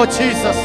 Jesus.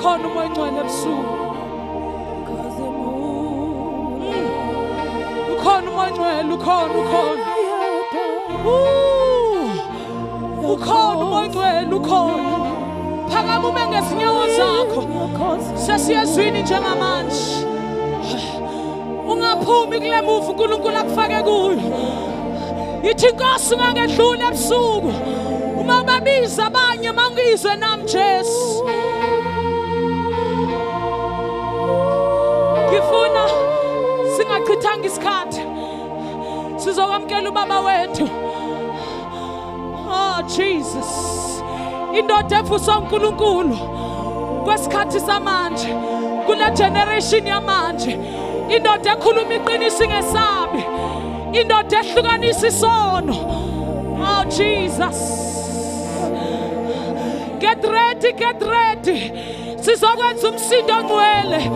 ukhona umoya ongcwele ebusuku. Ukhona umoya ongcwele, ukhona. Ukhona umoya ongcwele, ukhona. Phakama ube ngezinyawo zakho. Sesiyezwini njengamanje. Ungaphumi kule muvu uNkulunkulu akufake kuyo. Yithi Nkosi ungangedlula ebusuku. Uma babiza abanye mangizwe nami Jesu. Ngifuna singachithanga isikhathi. Sizokwamkela ubaba wethu. Oh Jesus. Indoda efusa uNkulunkulu kwesikhathi samanje, kule generation yamanje. Indoda ekhuluma iqiniso ingesabi. Indoda ehlukanisa isono. Oh Jesus. Get ready. Sizokwenza umsindo ongcwele.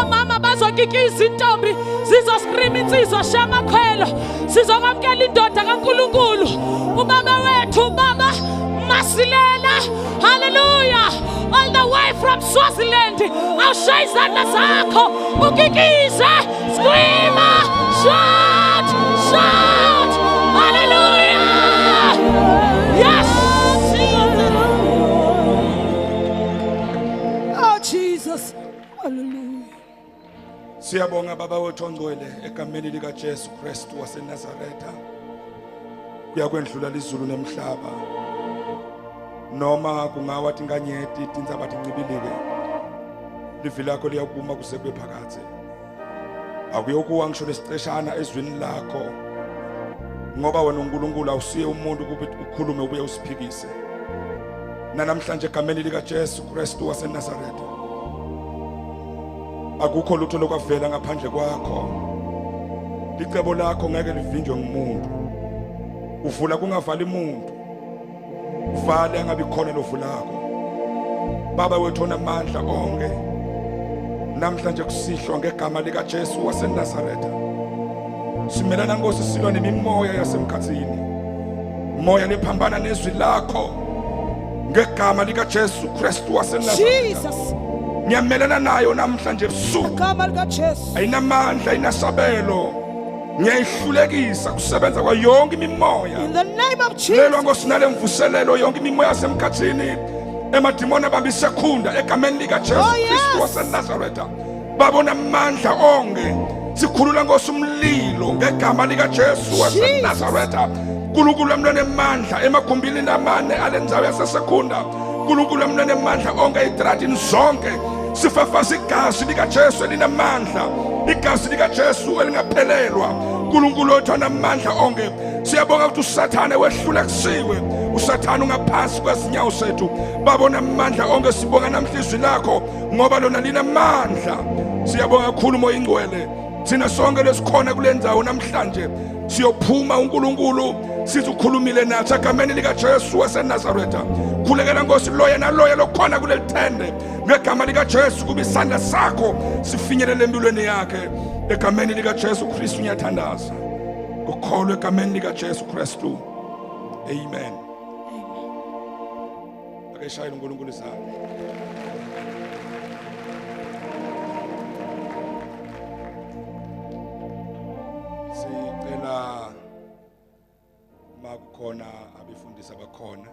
Omama bazokikiza intombi, zizoscreama insizwa shamakhwelo. Sizokwamkela indoda kaNkulunkulu. Ubaba wethu, Baba Masilela. Hallelujah. All the way from Swaziland. Awushaye izandla zakho ukikize. Scream, shout. Hallelujah. Yes. Oh Jesus. Hallelujah. Siyabonga baba wethu ongcwele egameni lika Jesu Kristu waseNazaretha. Kuyakwendlula izulu nemhlaba. Noma kungawathi inganyeti tindzaba tincibilike. Livi lakho liyakuma kusekwe phakathi. Akuyokuwa ngisho lesiceshana ezwini lakho. Ngoba wena uNkulunkulu awusiye umuntu ukuthi ukhulume ubuye usiphikise. Namhlanje egameni lika Jesu Kristu waseNazaretha. Akukho lutho lokwavela ngaphandle kwakho. Licebo lakho ngeke livinjwe ngumuntu. Uvula kungavali umuntu. Uvale angabi khona lovulako. Baba wethu onamandla onke, namhlanje kusihlwa ngegama lika Jesu waseNazaretha. Simelana Nkosi silwa nemimoya yasemkhathini, moya lephambana nezwi lakho ngegama lika Jesu Kristu waseNazaretha. Ngiyamelana nayo namhlanje ebusuku. Igama lika Jesu Ayinamandla, ayinasabelo. Ngiyayihlulekisa kusebenza kwa yonke imimoya. in the name of Jesus. Lelo Nkosi nale mvuselelo yonke imimoya yasemkhathini, emadimoni abambisekhunda egameni lika Jesu Kristu waseNazaretha. Babona amandla onke, sikhulula Nkosi umlilo ngegama lika Jesu waseNazaretha. Nkulunkulu wamlwane amandla emagumbini namane alendzawo yasesekhunda. Nkulunkulu wamlwane amandla onke ezitradini zonke. Sifafaza igazi lika Jesu elinamandla, igazi lika Jesu elingaphelelwa. Nkulunkulu wethu anamandla onke, siyabonga ukuthi uSathane wehlulekisiwe, uSathane ungaphansi kwezinyawo zethu. Babona amandla onke, sibonga namhla izwi lakho ngoba lona linamandla. Siyabonga kakhulu Moya Ingcwele, thina sonke lesikhona kule ndzawo namhlanje siyophuma uNkulunkulu sithi ukhulumile nathi egameni lika Jesu waseNazaretha. Khulekela Nkosi loya naloya lokhona kuleli tende ngegama lika Jesu, kuba isandla sakho sifinyelele empilweni yakhe egameni lika Jesu Kristu. Ngiyathandaza ukholwe egameni lika Jesu Kristu, amen. Ake shayela uNkulunkulu isandla. Sicela makukhona abefundisi abakhona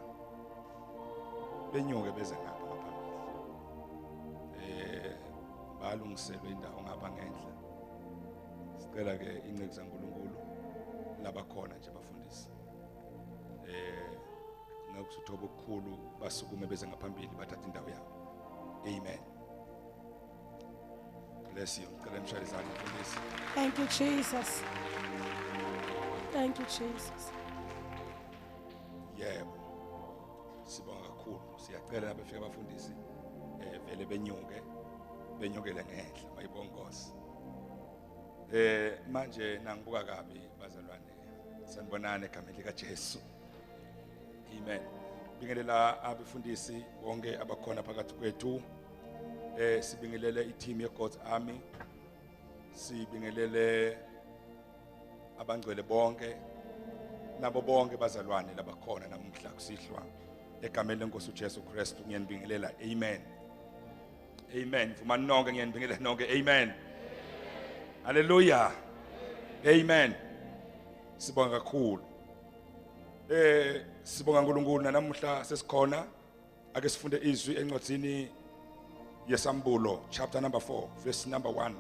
benyuke beze ngapha ngaphambili, balungiselwe indawo ngapha ngendla. Sicela ke inceki zaNkulunkulu labakhona nje abafundisi, ngakusuthoba okukhulu basukume beze ngaphambili bathatha indawo yabo, amen. Bless you. Ngicela emshayelezane umfundisi. Thank you, Jesus. Thank you, Jesus. Yebo, sibonga kakhulu. Siyacela abafika abafundisi vele benyukele ngenhla mayibongosi. Manje nangibuka kabi bazalwane, sanibonana egameni lika Jesu, amen. Bingelela abafundisi bonke abakhona phakathi kwethu. Sibingelele i-team ye-God's Army, sibingelele abangcwele bonke nabo bonke bazalwane labakhona namhla kusihlwa egameni leNkosi uJesu Kristu. Ngiyanibingelela, amen, amen. Vuma nonke ngiyanibingelela nonke, amen, haleluya, amen. Sibonga kakhulu, sibonga uNkulunkulu namuhla sesikhona. Ake sifunde izwi encwadzini yeSambulo chapter number 4 verse number 1.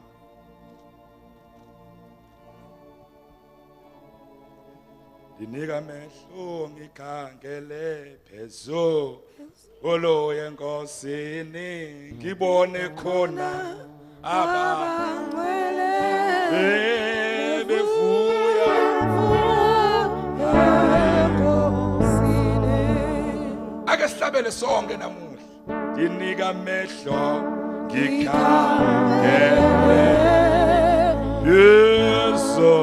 Dinika mehlo ngikhangele phezulu oloye enkosini, ngibone khona abangcwele bevuya enkosini. Ake sihlabele sonke namuhla. Dinika mehlo ngikhangele Yesu.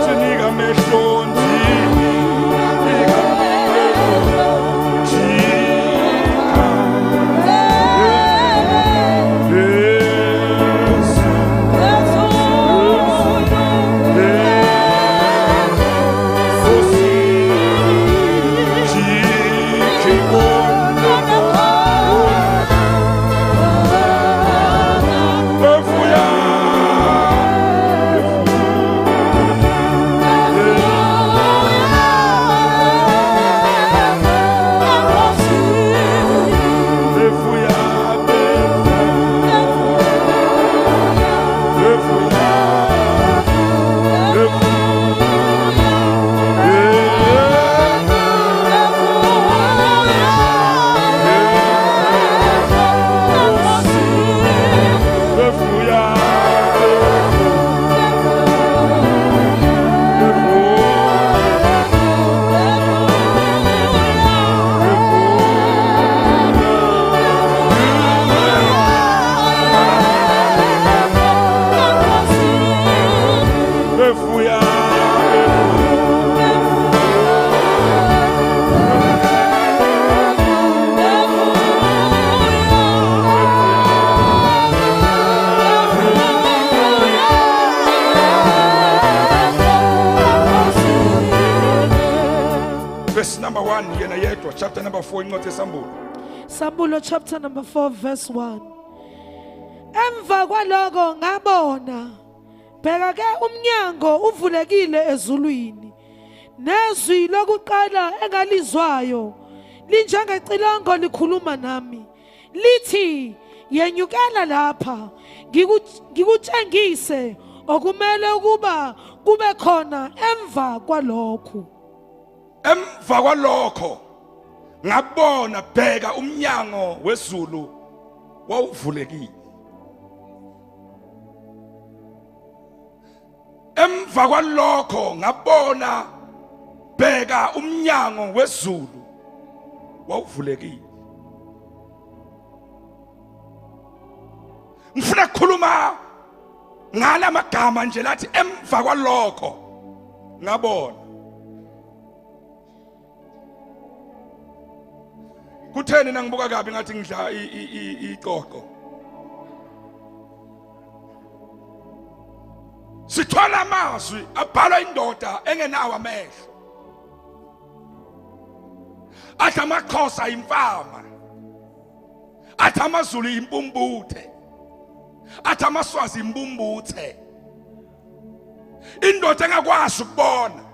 Dinika mehlo verse number 1 yena yedwa, chapter number 4 incwadi yesambulo. Sambulo chapter number 4 verse 1. Emva kwaloko ngabona, bheka ke umnyango uvulekile ezulwini, nezwi lokuqala engalizwayo linjengecilongo likhuluma nami, lithi, yenyukela lapha, ngikutshengise okumele ukuba kube khona emva kwalokho. Emva kwalokho ngabona, bheka umnyango wezulu wawuvulekile. Emva kwalokho ngabona, bheka umnyango wezulu wawuvulekile. Ngifuna ukukhuluma ngala magama nje lathi emva kwalokho ngabona. Kutheni nangibuka kabi ngathi ngidla iqoqo? Sithola amazwi abhalwa indoda engenawo amehlo, athi amakhosi ayimfama, athi amazulu impumbuthe, athi amaswazi impumbuthe. Indoda engakwazi ukubona,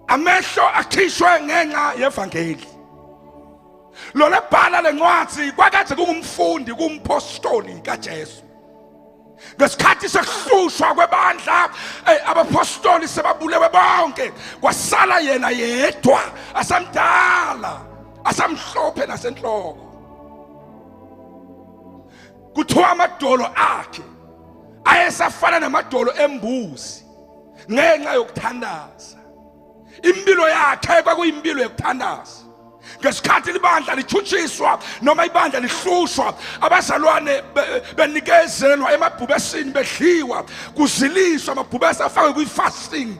amehlo akhishwe ngenxa yevangeli. Lo lebhala lencwadi kwakade kungumfundi, kumpostoli kaJesu. Ngesikhathi sekuhlushwa kwebandla, abapostoli sebabulewe bonke, kwasala yena yedwa, asamdala, asamhlophe nasenhloko. Kuthiwa amadolo akhe ayesafana namadolo embuzi ngenxa yokuthandaza. Impilo yakhe kwakuyimpilo yokuthandaza. Ngesikhathi libandla lithutshiswa noma ibandla lihlushwa, abazalwane benikezelwa emabhubesini, bedliwa, kuziliswa amabhubesi afakwe kwi-fasting,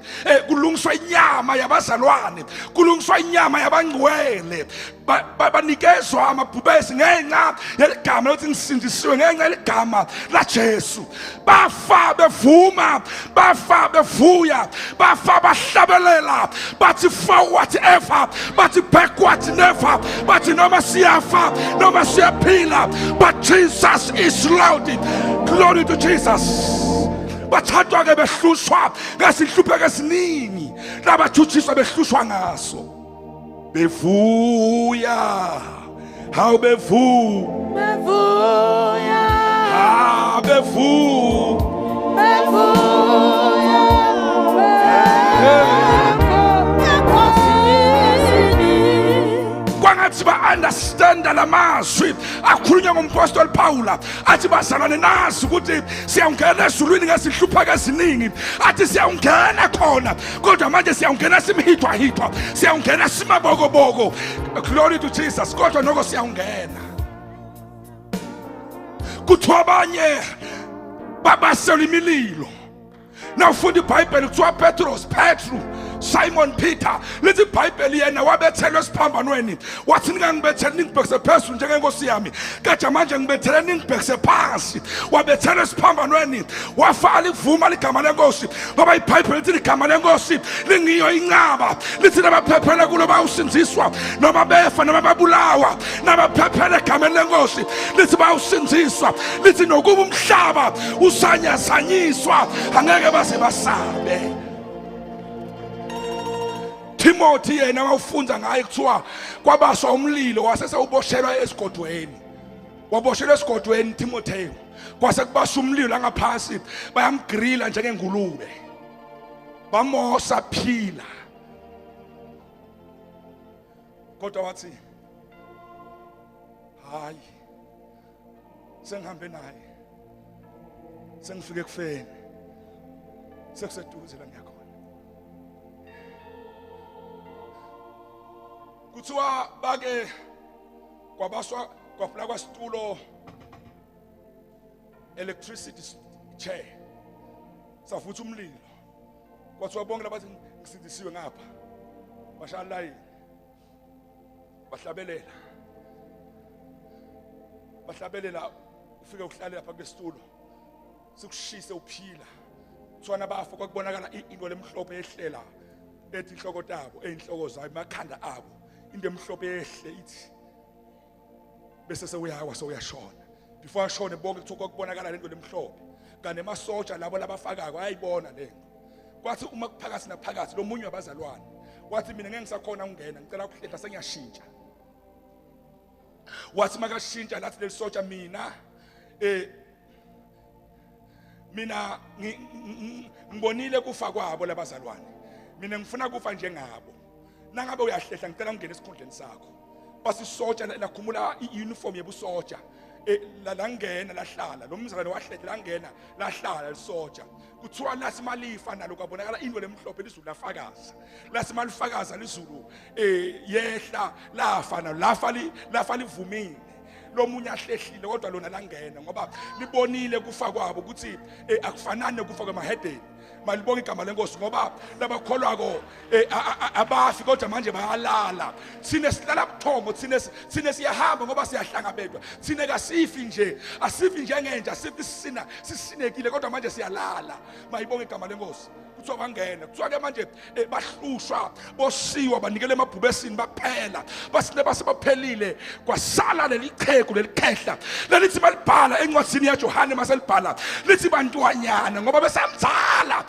kulungiswa inyama yabazalwane, kulungiswa inyama yabangcwele, banikezwa amabhubesi ngenxa yeligama lokuthi ngisindisiwe, ngenxa yeligama laJesu. Bafa bevuma, bafa bevuya, bafa bahlabelela, bathi forward ever, bathi backward never, bathi noma siyafa noma siyaphila, but Jesus is Lord. Glory to Jesus. Bathathwa ke behlushwa ngesinhlupheko esiningi, labathutshiswa behlushwa ngaso, bevuya. How bevuya, how kwangathi ba-understand la mazwi akhulunywa ngumpostoli Pawula, athi bazalwane nazi ukuthi siyawungena ezulwini ngezinhlupheko eziningi, athi siyawungena khona, kodwa manje siyawungena simhithwa-hithwa, siyawungena simabokoboko. Glory to Jesus. Kodwa noko siyawungena. Kuthiwa abanye babasela imililo. Nawufunda iBhayibheli kuthiwa Petru, Simon Peter, lithi iBhayibheli yena wabethelwa esiphambanweni, wathi ningangibetheli ningibhekise phezulu njengenkosi yami, kodwa manje ngibethele ningibhekise phansi. Wabethelwa esiphambanweni, wafala ikuvuma ligama lenkosi, ngoba iBhayibheli lithi igama lenkosi lingiyo inqaba. Lithi nabaphephele kulo bawusinziswa, noma befa noma babulawa, nabaphephele egameni lenkosi lithi bawusinziswa. Lithi nokuba umhlaba usanyazanyiswa angeke baze basabe. Timothy yena wawufunza ngaye kuthiwa kwabaswa umlilo, wasese uboshelwa esigodweni. Waboshelwa esigodweni Timothy, kwase kubasha umlilo la ngaphansi, bayamgrilla njengengulube, bamosa phila. Kodwa wathi, hayi, sengihambe naye, sengifike kufeni, sekuseduze la ngiyakhona. Kuthiwa bake kwabaswa kwafuna kwasitulo electricity chair, safutha umlilo. Kwathiwa bonke labathi ngisindisiwe ngapha, bashaya line, bahlabelela, ufike uhlale lapha kwesitulo, sikushise uphila. Kuthiwa nabafa kwakubonakala into lemhlophe ehlela, ethi inhloko tabo einhloko zayo emakhanda abo into emhlophe ehle ithi bese sewuyawa sewuyashona before ashone bonke kuthiwa kubonakala lento lemhlophe kane masoja labo labafakayo ayibona lento kwathi uma kuphakathi naphakathi lo munye wabazalwane wathi mina ngeke ngisakhona ukungena ngicela ukuhlehla sengiyashintsha wathi makashintsha lathi lelisoja mina ngibonile kufa kwabo labazalwane mina ngifuna kufa njengabo nangabe uyahlehla ngicela ungene esikhundleni sakho basisoja lakhumula iuniform yebusoja la ngena lahlala lo mzalwane wahlehla la ngena lahlala lisoja kuthiwa lasimalifa nalo kwabonakala into lemhlophe lizulu lafakaza lasimalifakaza lizulu yehla lafa nalo lafa livumile lo munye ahlehlile kodwa lona langena ngoba libonile kufa kwabo ukuthi akufanani kufa kwemahedeni malibonga igama lenkosi ngoba labakholwako abafi kodwa manje bayalala thina sihlala buthongo thina siyahamba ngoba siyahlangabedwa thina kasifi nje asifi njengenja sisinekile kodwa manje siyalala mayibonga igama lenkosi kuthiwa bangena kuthiwa ke manje bahlushwa bosiwa banikele emabhubesini baphela basine basebaphelile kwasala leliqhegu lelikhehla lelithi balibhala encwadini yaJohane maselibhala lithi bantwanyana ngoba besamzala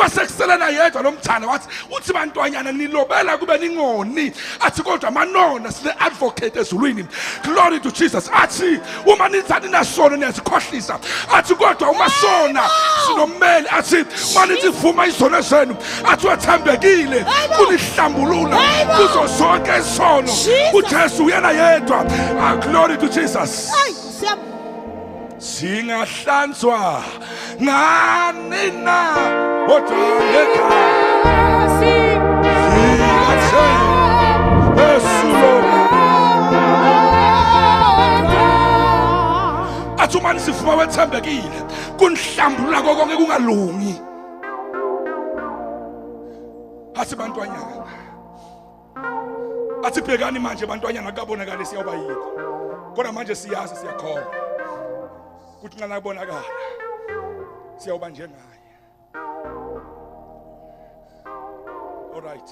Kwasekuselena yedwa lo mthana wathi uthi bantwanyana nilobela kube ningoni. Athi kodwa manona sine advocate ezulwini. Glory to Jesus. Athi uma nizani nasono niyasikhohlisa. Athi kodwa uma sona sinommeli. Athi manithi vuma izono zenu. Athi wathembekile kulihlambulula kuzo zonke isono. uJesu uyena yedwa. Glory to Jesus. Singahlanzwa ngani na kodwa ngekhaya singathe esulo. Athumani sifuma wethembekile kunihlambulula konke kungalungi. Athi bantwanyana, athi bhekani manje bantwanyana kabonakala siyawuba yikho. Kodwa manje siyazi siyakholwa kuthi nxa nabonakala siyawuba njengaye. All right.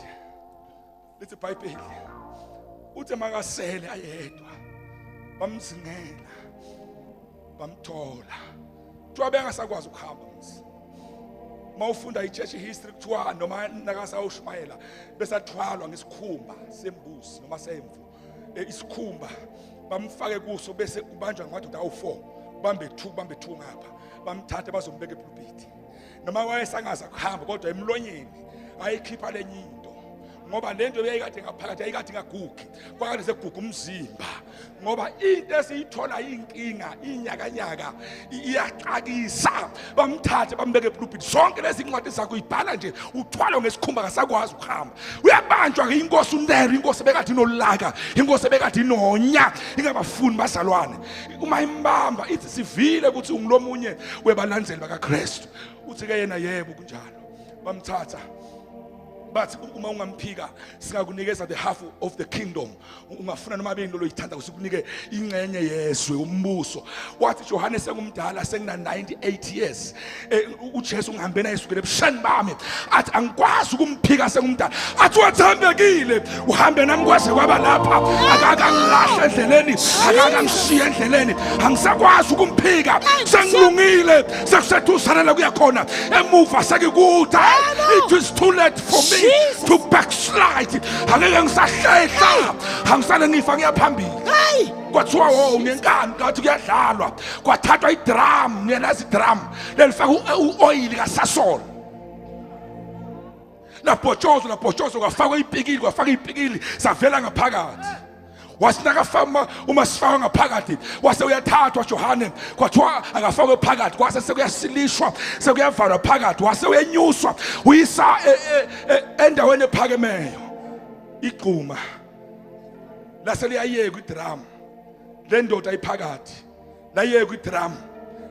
Lithi iBhayibheli uthi makasele ayedwa bamzingela bamthola. Kuthiwa bengasakwazi ukuhamba msi. Mawufunda ichurch history kuthiwa noma nakasa uShumayela besathwalwa ngesikhumba sembuzi noma semvu. Isikhumba bamfake kuso bese kubanjwa ngamadoda awu4 bambe 2 ngapha bamthathe bazombeka epulpiti. Noma wayesangaza kuhamba kodwa emlonyeni ayikhipha lenye into ngoba lento beyikade ngaphakathi ayikade ngagugi kwakade seguga umzimba ngoba into esiyithola inkinga inyakanyaka iyaqakisa. Bamthathe bambeke epulpiti. Zonke lezi incwadi zakho uyibhala nje uthwalo ngesikhumba kasakwazi ukuhamba. Uyabanjwa ke inkosi uNeri, inkosi bekade inolaka, inkosi bekade inonya, ingabafuni bazalwane. Uma imbamba ithi sivile ukuthi ungilomunye webalandzeli bakaKristu. Uthi ke yena yebo kunjalo. Bamthatha bathi uma ungamphika singakunikeza the half of the kingdom. Ungafuna noma beni lo yithanda usikunike ingcenye yezwe umbuso. Wathi Johannes engumdala sengina 98 years. uJesu ngihambe naye esukele ebusheni bami. Athi angikwazi ukumphika sengumdala. Athi wathembekile uhambe nami kwaze kwaba lapha. Akakangilahle endleleni, akakangishiye endleleni. Angisakwazi ukumphika. Sengilungile, sekuseduzana kuya khona. Emuva sekikude. It is too late for me to backslide. Angeke ngisahlehla, angisale ngifa ngiyaphambili. Kwathiwa ngenkani ngathi kuyadlalwa. Kwathathwa idrum, niyazi idrum lelifaka uoil kaSasol. Laphotshozo kwafakwa ipikili, kwafaka ipikili savela ngaphakathi. Wasinaka fama uma sifaka ngaphakathi wase uyathathwa Johane kwathiwa akafakwe phakathi kwase sekuyasilishwa sekuyavalwa phakathi wase uyenyuswa uyisa endaweni ephakemeyo. Igquma laseliyayeka idrum lendoda iphakathi layeka idrum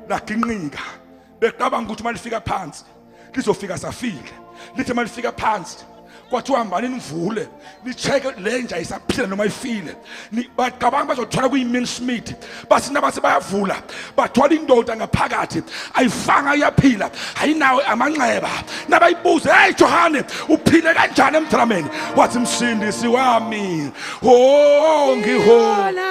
laginqika becabanga ukuthi malifika phansi lizofika safile. Lithi malifika phansi kwathiwa hambani nivule nicheke lenja isaphila noma ifile. Bacabanga bazothola kuyimin Smith bathi nabase bayavula bathola indoda ngaphakathi ayifanga iyaphila ayinawo amanxeba. Nabayibuza hey Johane uphile kanjani emthrameni? Wathi msindisi wami ngihona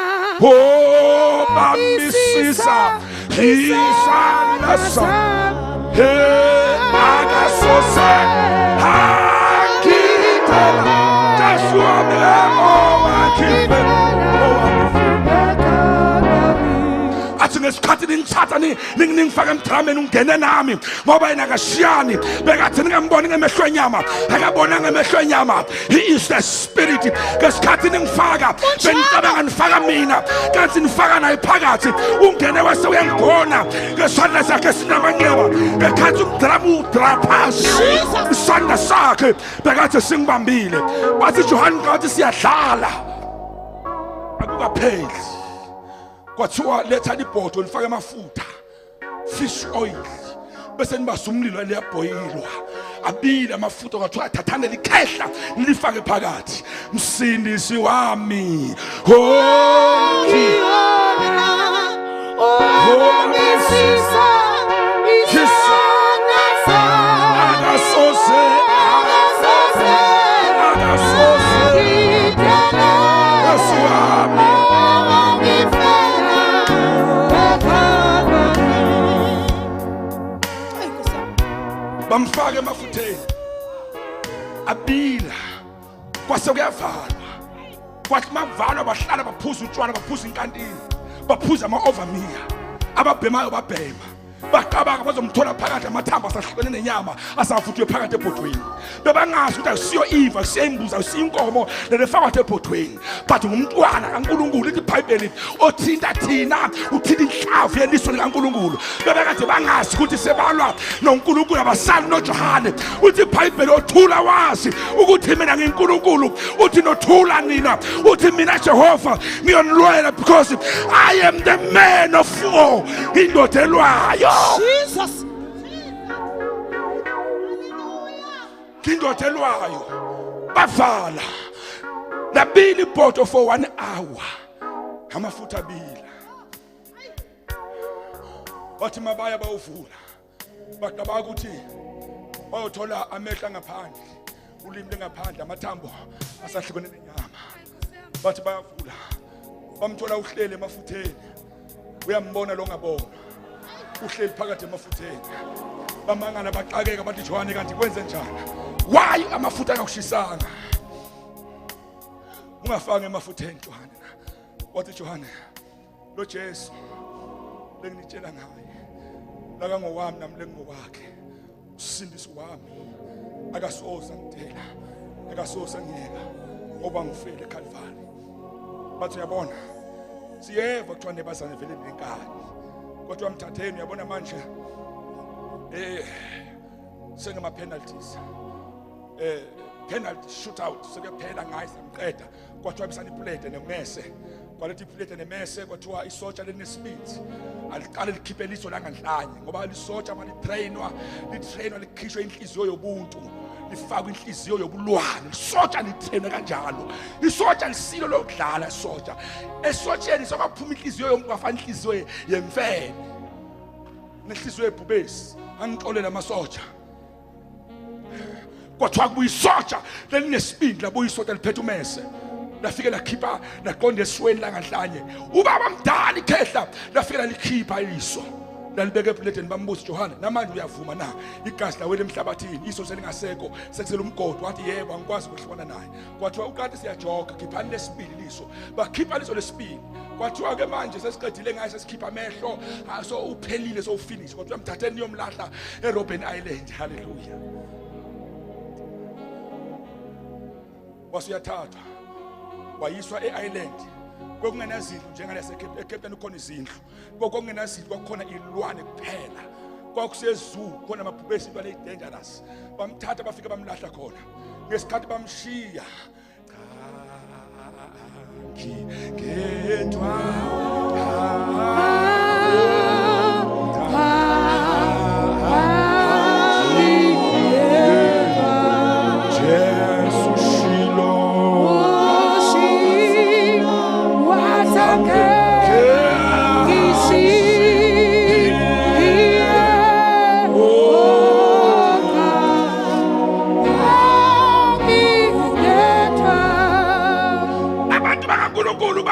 bamisisa isana sa akasosa athi ngesikhathi ningithatha ningifaka emthrameni ungene nami ngoba yena akashiyani. Bekathi ningamboni ngemehlo enyama akabona ngemehlo enyama. He is the spirit. Ngesikhathi ningifaka benicabanga nifaka mina kanti nifaka naye phakathi. Ungene wase uyangona ngesandla sakhe sinamanxeba bekhathi udraphasi isandla sakhe bekathi singibambile. Bathi Johane ngathi siyadlala akukapheli. Kwathiwa letha ibhodo lifake amafutha fish oil bese nibasa umlilo liyabhoyilwa abile amafutha kwathiwa thathane likhehla nilifake phakathi. Msindisi wami misisa isana sa akasose bamfake emafutheni abila kwase kuyavalwa kwathi makuvalwa bahlala baphuza utshwala baphuza inkantini baphuza ama-overmeal ababhemayo babhema baqabaka bazomthola phakathi amathambo asahlukene nenyama asavuthwe phakathi ebhodweni bebangazi ukuthi akusiyo iva akusiyo imbuzi akusiyo inkomo lelefakwathi ebhodweni but ngumntwana kaNkulunkulu ithi iBhayibheli othinta thina uthinta inhlavu yeliso likaNkulunkulu bebekade bangazi ukuthi sebalwa noNkulunkulu abasali noJohane uthi iBhayibheli othula wazi ukuthi mina ngiNkulunkulu uthi nothula nina uthi mina Jehova ngiyonilwela because I am the man of war indodelwayo Jesus. Kindotelwayo bavala labili ipoto for 1 hour amafutha abila bathi mabaya bawuvula baqabaka ukuthi bayothola amehla ngaphandle ulimi lengaphandle amathambo asahlukene nenyama bathi bayavula bamthola uhlele emafutheni uyambona lo ngabona uhleli phakathi emafutheni bamangana baqakeka bathi Johane kanti kwenze njani why amafutha akakushisanga ungafanga emafutheni Johane wathi Johane lo Jesu lenginitshela ngaye laka ngowami nami lengowakhe usindisi wami akasoza ngitela akasoza ngiyeka ngoba ngifele eCalvary bathi uyabona siyeva kuthiwa nebazane vele nenkani kodwa mthatheni uyabona manje sengama penalties penalty shootout sekuphela ngayi samqeda kwathiwa bisana iplate nemese kwalethi iplate nemese kwathiwa isotsha lenesibindi aliqale likhiphe liso langanhlanye ngoba lisotsha malitrainwa likhishwe inhliziyo yobuntu lifakwa inhliziyo yobulwane isotsha litrainwe kanjalo isotsha lisilo lokudlala isotsha esotsheni sokuphuma inhliziyo yomuntu afana inhliziyo yemfene nenhliziyo ebhubesi angixolela amasotsha kwathiwa kuyisotsha lelinesibindi labuyisotsha liphethe umese lafike lakhipha laqonda esweni langanhlanye ubaba mdala ikhehla lafike lalikhipha iso lalibeke epleteni bambuza Johane namanje uyavuma na igazi lawele emhlabathini iso selingaseko sekusela umgodo wathi yebo angikwazi ukuhlukana naye kwathiwa ukade siyajoga khiphani lesibili liso bakhipha liso lesibili kwathiwa ke manje sesiqedile ngaye sesikhipha amehlo so uphelile so ufinish kwathiwa mthatheni niyomlahla eRobben Island haleluya wasuyathathwa wayiswa eIsland kokungenazindlu njengalase eCape Town ukhona izindlu kokungenazindlu kwakhona ilwane kuphela kwakusezulu khona amabhubesi into le dangerous bamthatha bafika bamlahla khona ngesikhathi bamshiya ngedwa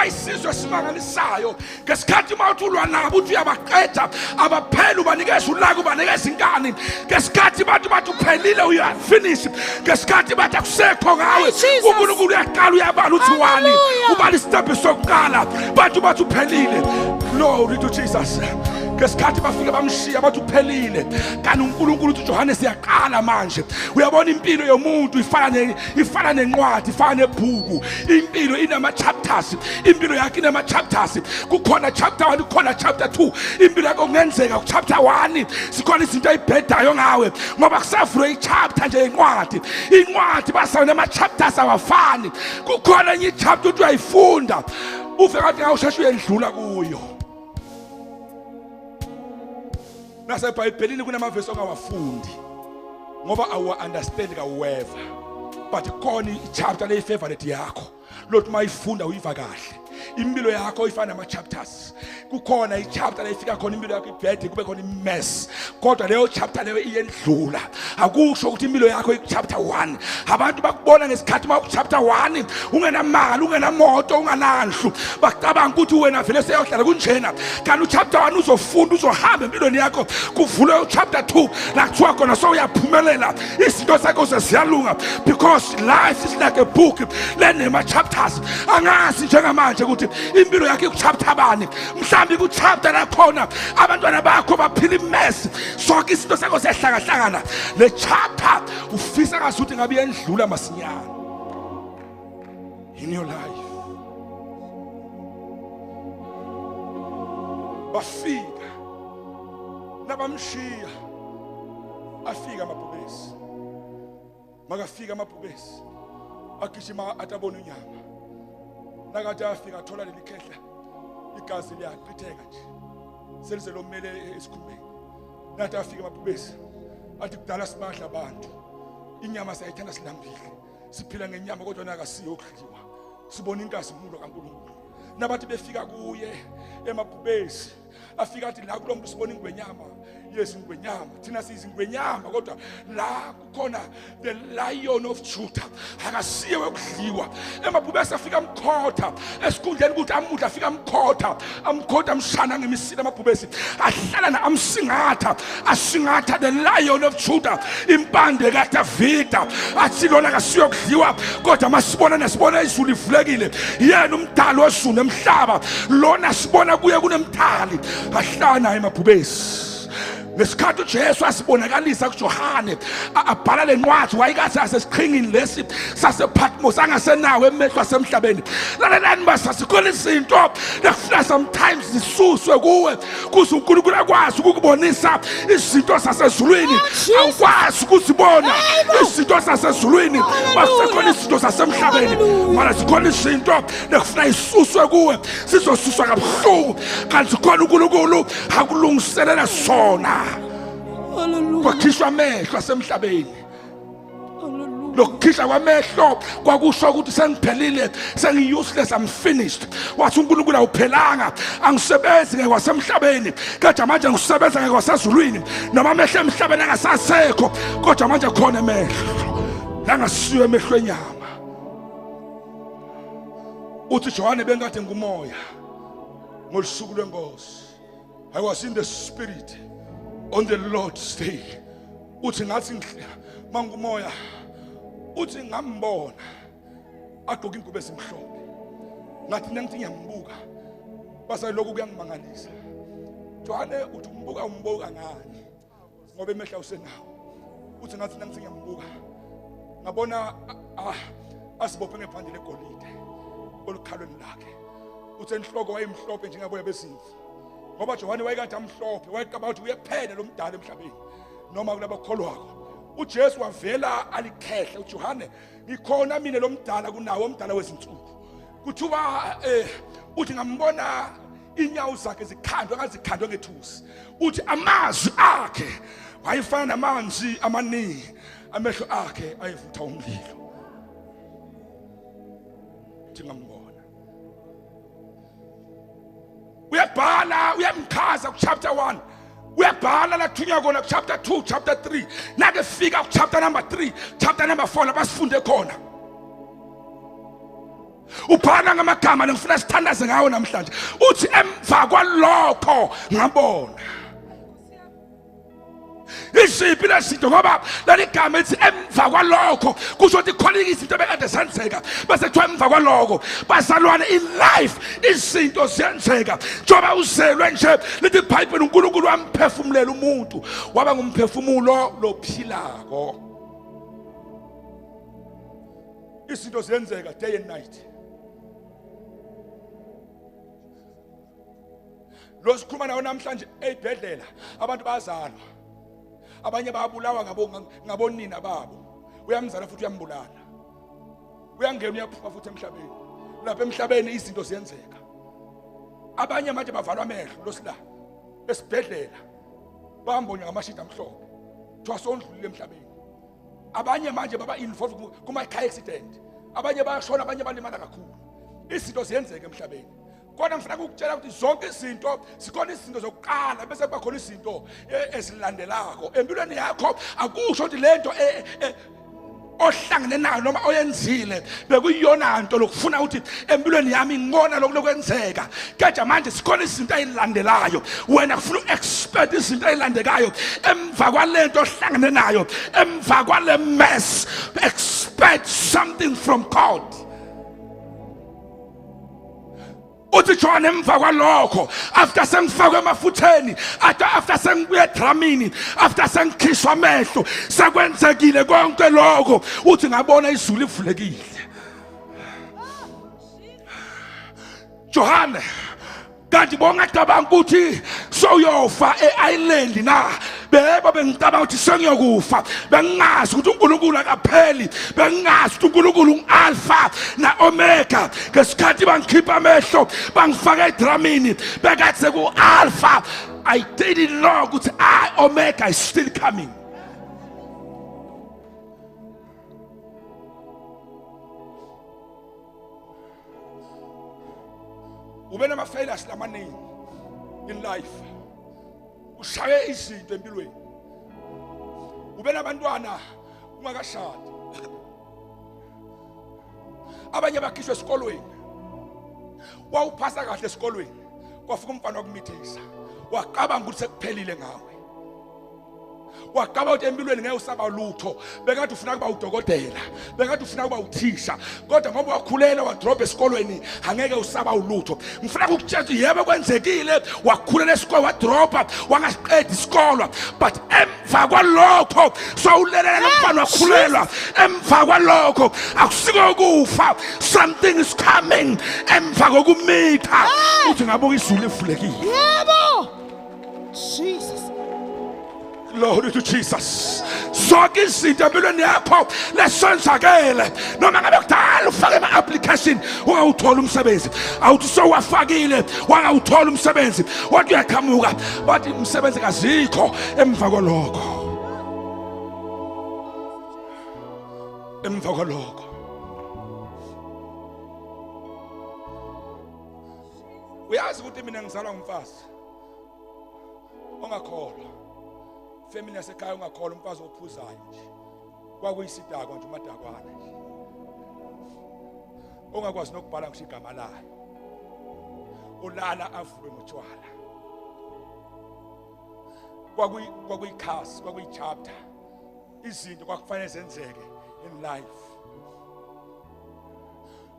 isizwe simangalisayo ngesikhathi mawuthulwa nabo uthi uyabaqeda abaphela ubanikeza ulaka ubanikeza inkani ngesikhathi bathi uphelile uyafinish ngesikhathi bathi akusekho ngawe uNkulunkulu uyaqala uyabala uthi wani ubala isitephu sokuqala bathi uphelile glory to Jesus ngesikhathi bafika bamshiya bathi uphelile kanti uNkulunkulu uthi Johane siyaqala manje uyabona impilo yomuntu ifana nencwadi ifana nebhuku impilo inama chapters impilo yakhe inama chapters kukhona chapter 1 kukhona chapter 2 impilo yakho kungenzeka ku chapter 1 sikhona izinto ezibhedayo ngawe ngoba kusavulwe ichapter nje incwadi basawona ama chapters awafani kukhona enye chapter uthi uyayifunda uve ngathi awusheshe uyendlula kuyo nase eBhayibhelini kunamavesi ongawafundi ngoba awu understand kaweva but khona ichapter le favorite yakho lothi mayifunda uyiva kahle impilo yakho ifana nama chapters kukhona ichapter la ifika khona impilo yakho ibhede kube khona imess kodwa leyo chapter leyo iyendlula akusho ukuthi impilo yakho ichapter 1 abantu bakubona ngesikhathi ma chapter 1 ungenamali ungenamoto unganandlu bacabanga ukuthi wena vele seyohlala kunjena kanti uchapter 1 uzofunda uzohamba empilweni yakho kuvule uchapter 2 la kuthiwa khona so uyaphumelela izinto zakho seziyalunga because life is like a book lenema chapters angazi njengamanje ukuthi impilo yakho ichapter bani mhlambi ku chapter lakhona abantwana bakho baphila imess sonke izinto sakho sehlangana le chapter ufisa ngasuthi ngabe yendlula masinyana in your life bafika nabamshiya afika amabhubesi makafika amabhubesi agijima atabona unyama nakathi afika athola leli khehla igazi liyaqitheka nje selize lomele esikhumbeni nathi afika amabhubesi athi kudala sibadla abantu inyama sayithanda silambile siphila ngenyama kodwa nakasiyo ukudliwa sibona inkazimulo kaNkulunkulu nabathi befika kuye emabhubesi afika athi la kulomuntu sibona ingwenyama yes ingwenyama thina sizingwenyama kodwa la kukhona the lion of Judah akasiye ukudliwa emabhubesi afika amkhotha esikhundleni ukuthi amudla afika amkhotha amshana ngemisila amabhubesi ahlala na amsingatha asingatha the lion of Judah impande kaDavida athi lona akasiye ukudliwa kodwa masibona nesibona izulu livulekile yena umdali wesulu emhlaba lona sibona kuye kunemthali ahlana emabhubesi ngesikhathi uJesu asibonakalisa kuJohane abhala lencwadi wayikathi asesiqhingini lesi sasePatmos angasenawo emehlo asemhlabeni lalelani basasikhona izinto lekufuna sometimes zisuswe kuwe kuze uNkulunkulu akwazi ukukubonisa izinto zasezulwini awukwazi ukuzibona izinto zasezulwini basekhona izinto zasemhlabeni mara zikhona izinto lekufuna isuswe kuwe sizosuswa kabuhlungu kanti khona uNkulunkulu akulungiselela sona kwakhishwa amehlo asemhlabeni lokukhishwa kwamehlo kwakusho ukuthi sengiphelile sengi-useless I'm finished wathi uNkulunkulu awuphelanga angisebenzi ngekwasemhlabeni kodwa manje ngisebenza ngekwasezulwini noma amehlo emhlabeni angasasekho kodwa manje khona amehlo langasiwe emehlo enyama uthi Johane bengade ngumoya ngolusuku lwenkosi I was in the spirit on the Lord's day uthi ngathi mangumoya uthi ngambona agqoka ingubo esimhlophe ngathi nangithi ngiyambuka basa lokhu kuyangimangalisa Johane uthi umbuka ngani ngoba emehla usenawo uthi ngathi nangithi ngiyambuka ngabona asibophe ngephandle legolide olukhalweni lakhe uthi enhloko wayemhlophe njengaboya bezimvu ngoba Johane wayekade amhlophe wayecaba ukuthi uyephela lo mdala emhlabeni noma kulabakholwako uJesu wavela alikhehle uJohane ngikhona mina lo mdala kunawo umdala wezinsuku kuthiwa uthi ngambona inyawo zakhe zikhandwa ngazikhandwa ngethusi uthi amazwi akhe wayefana namanzi amaningi amehlo akhe ayevutha umlilo ngambona uyabhala uyamchaza ku chapter 1 uyabhala la thunywa kona ku chapter 2 chapter 3 nake fika ku chapter number 3 chapter number 4 labasifunde khona ubhala ngamagama lengifuna sithandaze ngawo namhlanje uthi emva kwalokho ngabona isiphi lezinto ngoba laligama ethi emva kwalokho kusho ukuthi khona izinto bekade zenzeka bese kuthiwa emva kwalokho bazalwane in life izinto ziyenzeka njengoba uzelwe nje lithi iBhayibheli uNkulunkulu wamphefumulela umuntu waba ngumphefumulo lophilako izinto ziyenzeka day and night lo sikhuluma nawo namhlanje eibhedlela abantu bazalwa abanye bayabulawa ngabonina babo uyamzala futhi uyambulala uyangena uyaphuma futhi emhlabeni lapha emhlabeni izinto ziyenzeka abanye manje bavalwa amehlo losila esibhedlela bambonye ngamashida amhlophe kuthiwa sondlulile emhlabeni abanye manje baba involved kuma car accident abanye bayashona abanye balimala kakhulu izinto ziyenzeka emhlabeni Kodwa ngifuna ukukutshela ukuthi zonke izinto sikhona izinto zokuqala bese kuba khona izinto ezilandelako empilweni yakho. Akusho ukuthi lento ohlangene nayo noma oyenzile bekuyiyona into lokufuna ukuthi empilweni yami ngona lokwenzeka. Kodwa manje sikhona izinto ezilandelayo wena kufuna uexpect izinto ezilandekayo emva kwalento ohlangene nayo, emva kwale mess. Expect something from God. Uthi John emva kwalokho, after sengifakwe emafutheni, after sengibuye edramini, after sengikhishwa amehlo, sekwenzekile konke lokho, uthi ngabona izulu livulekile. John kanti bongacabanga ukuthi soyofa eisland na, bebo bengicabanga ukuthi sengiyokufa, bengazi ukuthi uNkulunkulu akapheli, bengazi ukuthi uNkulunkulu ungalpha na omega. Ngesikhathi bangikhipha amehlo bangifaka edramini bekathi seku alpha, I didn't know ukuthi omega is still coming. Ube nama failures lamaningi in life. Ushaye izinto empilweni. Ube nabantwana ungakashadi. Abanye bakhishwe esikolweni. Wawuphasa kahle esikolweni. Kwafika umfana wokumithisa. Waqabanga ukuthi sekuphelile ngawe. Waqaba ukuthi empilweni ngeke usaba lutho. Bekade ufuna kuba udokotela, bekade ufuna kuba uthisha, kodwa ngoba wakhulela wadrop esikolweni angeke usaba ulutho. Ngifuna ukukutshela yebo kwenzekile, wakhulela esikole wadropa, wangaqedi isikole, but emva kwalokho sowulelela nomfana wakhulelwa. Emva kwalokho akusiko ukufa, something is coming. Emva kokumitha uthi ngabuka izulu livulekile. Yebo. Jesus. Glory to Jesus. Zonke izinto empilweni yakho lesenzakele, noma ngabe kudala ufake ama-application ungawuthola umsebenzi, awuthi sowafakile wangawuthola umsebenzi, wathi uyaqhamuka bathi umsebenzi kazikho. Emva kwalokho, emva kwalokho uyazi ukuthi mina ngizalwa ngumfazi ongakholwa. Family yasekhaya ungakholwa, umfazi ophuzayo nje, kwakuyisidakwa nje, umadakwana nje, ongakwazi nokubhala ngisho igama layo, ulala avuke ngotshwala. Kwakuyikhasi, kwakuyichapter, izinto kwakufanele zenzeke in life.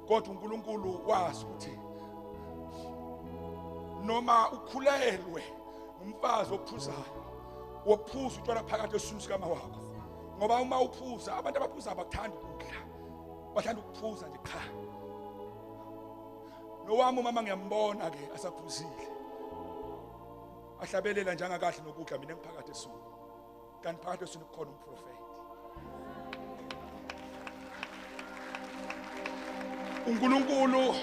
Kodwa uNkulunkulu wazi ukuthi noma ukhulelwe umfazi ophuzayo, wophuza utshwala phakathi esiswini sikama wakho, ngoba uma uphuza, abantu abaphuza abakuthanda ukudla, bathanda ukuphuza nje cha. Nowami umama ngiyambona ke asaphuzile, ahlabelela njengakahle nokudla, mina ngiphakathi esiswini, kanti phakathi esiswini kukhona umprofeti. uNkulunkulu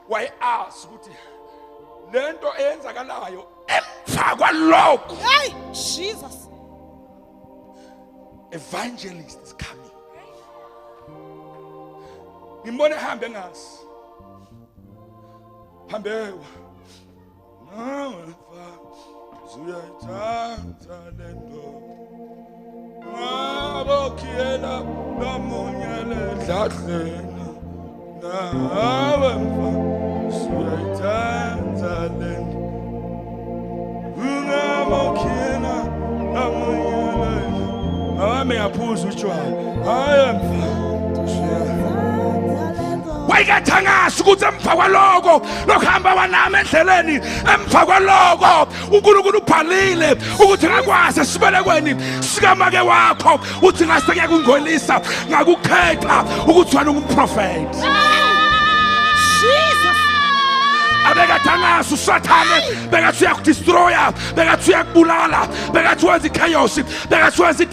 wayeazi ukuthi lento eyenzakalayo emva kwalokho, Hey, Jesus. evangelist is coming. Ngimbone ehambe engazi, hambewa nawefa zuyayithanda lento, ngabokhiyela nomunyele dladleni, nawefa zuyayithanda lento, ngabokhiyela nomunyele, awami yaphuza utshwala, hayemfa. Wayekathangazi ukuthi emva kwaloko lokuhamba wanami endleleni, emva kwaloko uNkulunkulu ubhalile ukuthi ngakwazi esibelekweni sikamake wakho uthi ngase ngiyakungolisa, ngakukhetha ukuthi wena ungumprofeti. Jesus. Abekathangazi usathane bekathi uyakudestroya, bekathi uyakubulala, bekathi wenza ichaos, bekathi wenza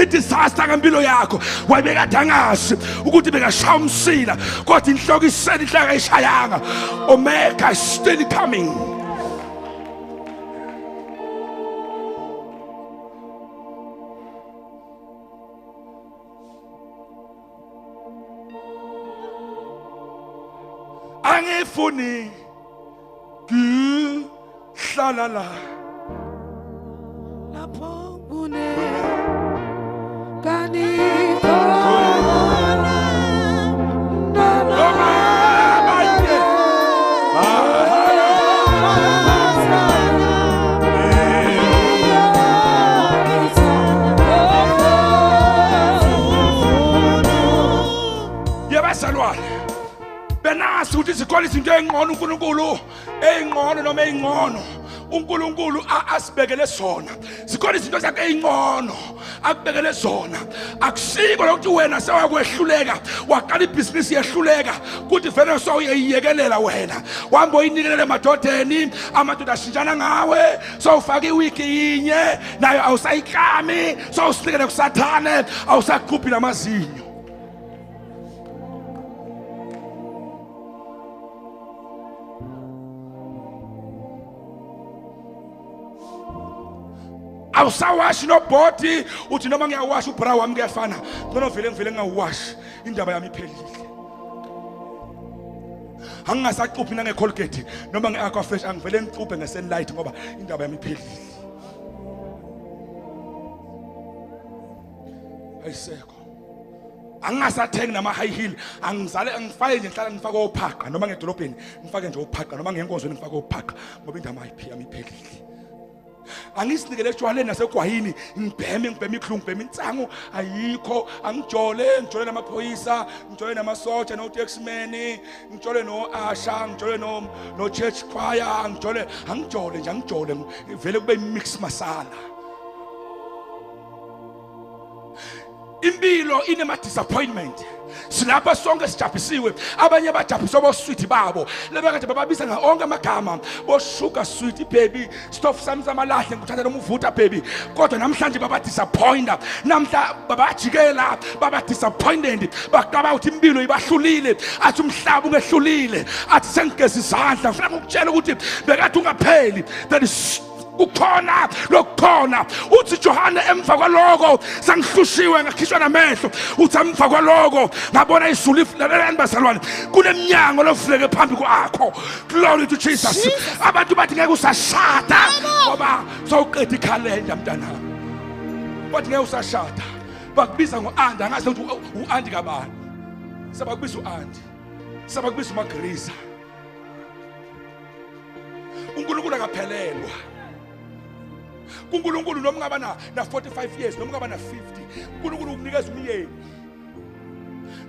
idisaster ngempilo yakho. Wayebekathangazi ukuthi bekashaya umsila, kodwa inhloko isele inhlaka ishayanga. Omega is still coming. angifuni kuhlala la lapho kaniko benazi ukuthi isikole izinto ezingcono uNkulunkulu ezingcono noma ezingcono uNkulunkulu asibekele sona sikole izinto zakhe ezingcono akubekele zona akusiko lokuthi wena sewakwehluleka waqala ibhizinisi yehluleka kuthi vele sowuyeyekelela wena wahamba oyinikelele emadodeni amadoda ashintshana ngawe sowufaka iwiki yinye nayo awusayiklami sowusinikele kusathane awusakhuphi namazinyo awusawashi nobhodi uthi noma ngiyawasha ubra wami kuyafana ngoba vele ngingawashi indaba yami iphelile angingasaquphi nangeColgate noma ngeAqua Fresh angivele ngicuphe ngeSunlight ngoba indaba yami iphelile ayisekho angasathengi nama high heel angizale angifake nje nhlala ngifake ophaqa noma ngedolobheni ngifake nje ophaqa noma ngenkonzweni ngifake ophaqa ngoba indaba yami iphelile angisinikele etshwaleni nasegwayini ngibheme ihlungu ngibheme intsangu ayikho ngijole namaphoyisa ngijole namasotsha no taxman ngijole no Asha ngijole no church choir ngijole vele kube mix masala impilo inema disappointment silapha sonke sijabhisiwe abanye bajabhiswa bosweet babo lebekade bababisa ngaonke amagama boshuka sweet baby stop sami samalahle nguthatha noma uvuta baby kodwa namhlanje baba disappointed namhla babajikela baba disappointed baqaba uthi impilo ibahlulile athi umhlaba ungehlulile athi sengigeza izandla ngifuna ukutshela ukuthi bekade ungapheli that is ukhona lokukhona uthi Johana emva kwaloko sangihlushiwe ngakhishwa namehlo uthi emva kwaloko ngabona izulu lalelani bazalwane kuneminyango lovuleke phambi kwakho glory to Jesus abantu bathi ngeke usashada ngoba sawuqeda ikhalenda mntanami bathi ngeke usashada bakubiza ngoAndi angazi ukuthi uAndi kabani sabakubiza uAndi sabakubiza uMagrisa uNkulunkulu akaphelelwa uNkulunkulu noma ngaba na 45 years noma ngaba na 50 uNkulunkulu ukunikeza umyeni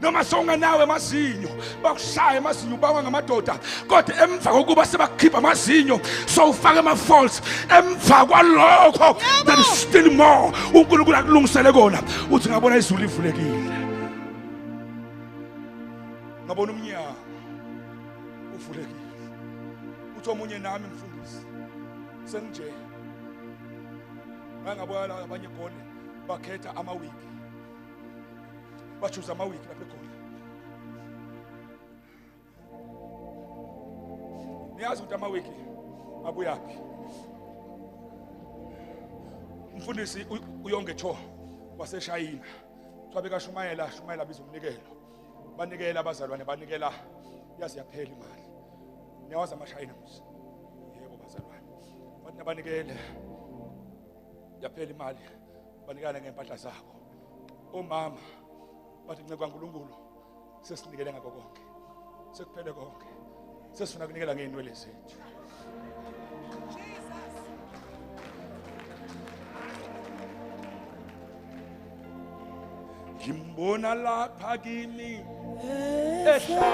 noma songa nawe amazinyo bakushaya amazinyo bawa ngamadoda kodwa emva kokuba sebakhipha amazinyo sowufaka ama false emva kwalokho there is still more uNkulunkulu akulungisele kona uthi ngabona izulu livulekile ngabona umnyango uvulekile uthi omunye nami mfundisi sengije ngabona abanye gole bakhetha amawiki bachuza amawiki lapha egole niyazi ukuthi amawiki abuyaphi umfundisi uyongetho waseshayina twabeka shumayela bizomnikelo banikela abazalwane banikela yazi yaphela imali niyawazi amashayina musi yebo bazalwane bathi nabanikele yaphela imali banikana ngempahla zabo omama bathi nceba kaNkulunkulu sesinikele ngakho konke sekuphele konke sesifuna kunikela ngeenwele zethu ngimbona lapha kimi ehla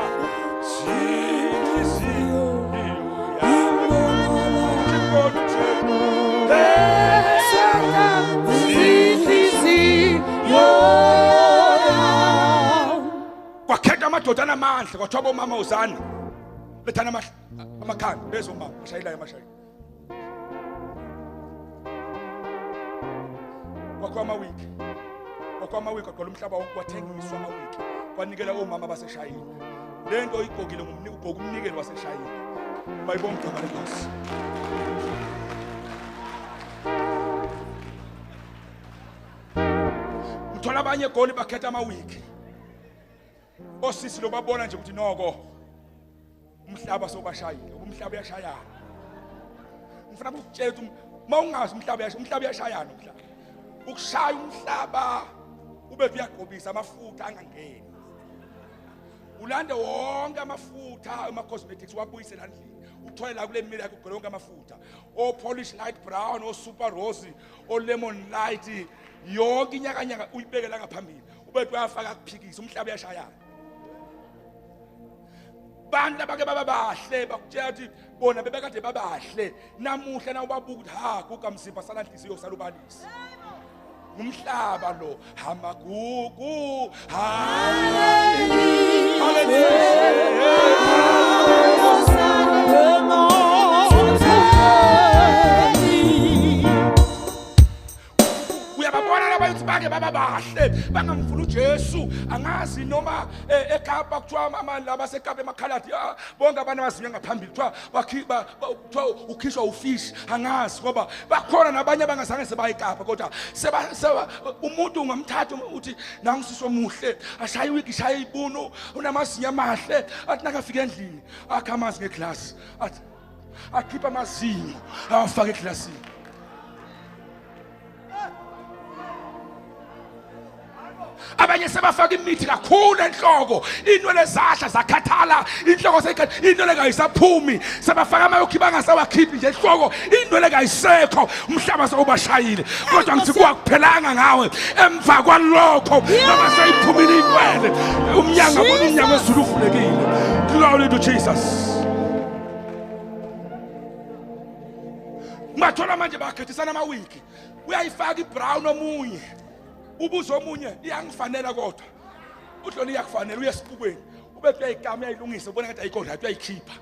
kwakhetha amadoda amandla kwathiwa bomama uzani lethana amakhanda bezo mama bashayela amashayila kwakho amawiki aqola umhlaba wonke kwathengiswa amawiki kwanikela omama baseshayina lento igogile ngumnikelo waseshayina bayibonga igama lenkosi uthola abanye egoli bakhetha amawiki osisi lo babona nje ukuthi noko umhlaba sobashayile umhlaba uyashayana ngifuna ukutshela ukuthi mawungazi umhlaba uyashayana umhlaba ukushaya umhlaba ube uyagqobisa amafutha angangeni ulande wonke amafutha ama cosmetics wabuyise landlini uthole la kule mmeli yakho ugqoke wonke amafutha o polish light brown o super rosy o lemon light yonke inyakanyaka uyibeke la ngaphambili ube uyafaka kuphikisa umhlaba uyashayana bantu abake babahle bakutshela ukuthi bona bebekade babahle namuhla na ubabuka ukuthi ha kukamzimba salanhliziyo salubalisa umhlaba lo hamagugu uyababona labantu bake babahle bangamfuna uJesu angazi noma eKapa kuthiwa amandla laba seKapa emakhaladi bonke abantu abazinya ngaphambili kuthiwa ukhishwa ufish angazi ngoba bakhona nabanye abangazange sebaye eKapa kodwa seba umuntu ungamthatha uthi nangisisho muhle ashaya iwiki shaya ibunu unamazinya amahle athi nakafika endlini akha amanzi ngeglass athi akhipha amazinyo awafaka eglassini abanye sebafaka imithi kakhulu enhloko inwele zahla zakhathala inhloko sekhathala inwele kayisaphumi sebafaka amayokhi bangasawakhiphi nje enhloko inwele kayisekho umhlaba sewubashayile kodwa ngithi kuwakuphelanga ngawe emva kwalokho noma seyiphumile inwele umnyango wezulu uvulekile. Glory to Jesus. Mathola manje bakhethisana amawiki uyayifaka ibrown omunye ubuzo omunye iyangifanela kodwa uhloni iyakufanela uyesibukweni ube uyayikama uyayilungisa ubona ngathi ayikho right uyayikhipha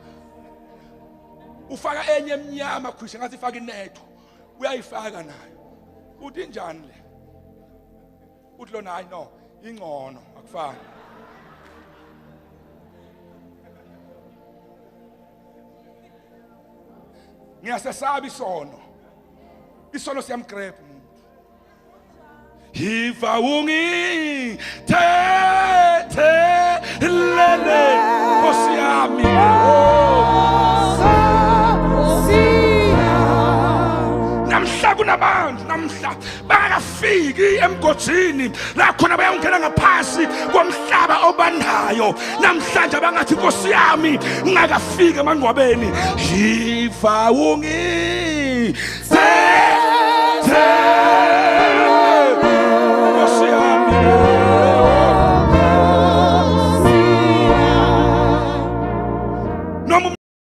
ufaka enye emnyama khwisha ngathi ifaka inetho uyayifaka nayo uthi njani le uthi lona hayi no ingcono akufani ngiyasesabi isono siyamgrab Hiva ungi te lele posiami namhla kunabantu namhla bangafiki emgodini la khona bayongena ngaphasi komhlaba obandayo namhlanje bangathi Nkosi yami ngakafika emangcwabeni hiva ungi te